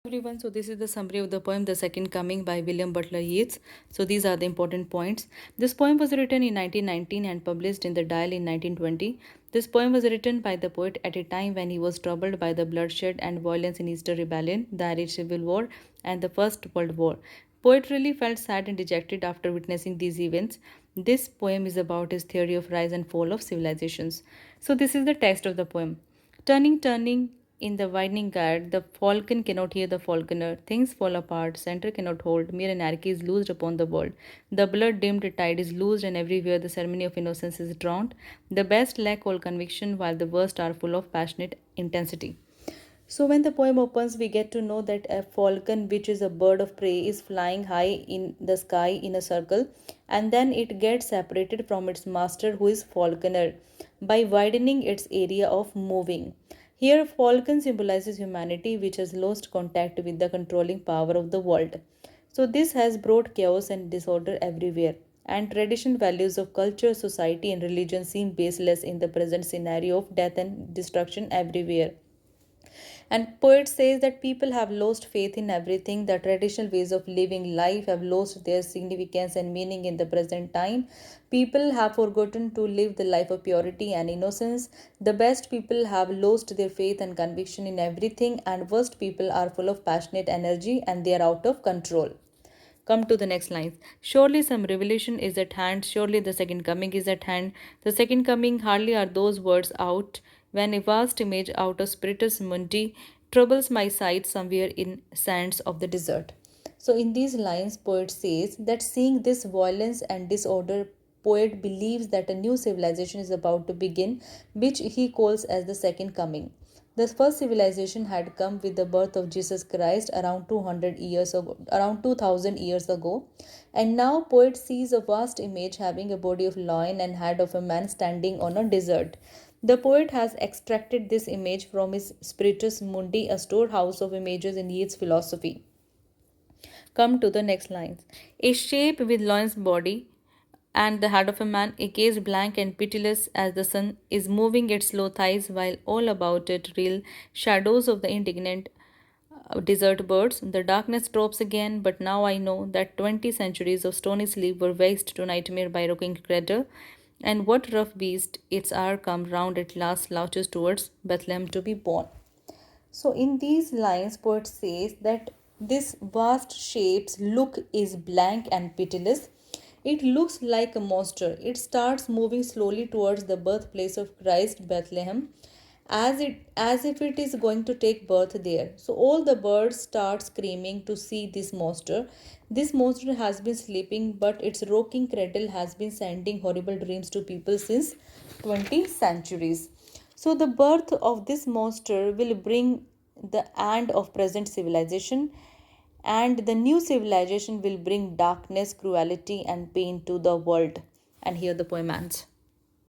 Everyone, so this is the summary of the poem The Second Coming by William Butler Yeats. So these are the important points. This poem was written in 1919 and published in the Dial in 1920. This poem was written by the poet at a time when he was troubled by the bloodshed and violence in Easter Rebellion, the Irish Civil War, and the First World War. Poet really felt sad and dejected after witnessing these events. This poem is about his theory of rise and fall of civilizations. So this is the text of the poem. Turning, turning in the widening guard, the falcon cannot hear the falconer. Things fall apart, center cannot hold, mere anarchy is loosed upon the world. The blood dimmed tide is loosed, and everywhere the ceremony of innocence is drowned. The best lack all conviction, while the worst are full of passionate intensity. So, when the poem opens, we get to know that a falcon, which is a bird of prey, is flying high in the sky in a circle, and then it gets separated from its master, who is falconer, by widening its area of moving. Here, falcon symbolizes humanity, which has lost contact with the controlling power of the world. So, this has brought chaos and disorder everywhere, and traditional values of culture, society, and religion seem baseless in the present scenario of death and destruction everywhere. And poet says that people have lost faith in everything. The traditional ways of living life have lost their significance and meaning in the present time. People have forgotten to live the life of purity and innocence. The best people have lost their faith and conviction in everything, and worst people are full of passionate energy and they are out of control. Come to the next lines. Surely some revelation is at hand. Surely the second coming is at hand. The second coming, hardly are those words out when a vast image out of Spiritus Mundi troubles my sight somewhere in sands of the desert. So in these lines, poet says that seeing this violence and disorder, poet believes that a new civilization is about to begin, which he calls as the second coming. The first civilization had come with the birth of Jesus Christ around 200 years ago, around 2000 years ago, and now poet sees a vast image having a body of lion and head of a man standing on a desert. The poet has extracted this image from his Spiritus Mundi, a storehouse of images in Yeats' philosophy. Come to the next lines. A shape with lion's body and the head of a man, a gaze blank and pitiless as the sun is moving its slow thighs, while all about it reel shadows of the indignant desert birds. The darkness drops again, but now I know that 20 centuries of stony sleep were waste to nightmare by rocking cradle. And what rough beast, its hour come round at last, slouches towards Bethlehem to be born. So in these lines, poet says that this vast shape's look is blank and pitiless. It looks like a monster. It starts moving slowly towards the birthplace of Christ, Bethlehem, as if it is going to take birth there. So all the birds start screaming to see this monster. This monster has been sleeping, but its rocking cradle has been sending horrible dreams to people since 20 centuries. So the birth of this monster will bring the end of present civilization, and the new civilization will bring darkness, cruelty, and pain to the world. And here the poem ends.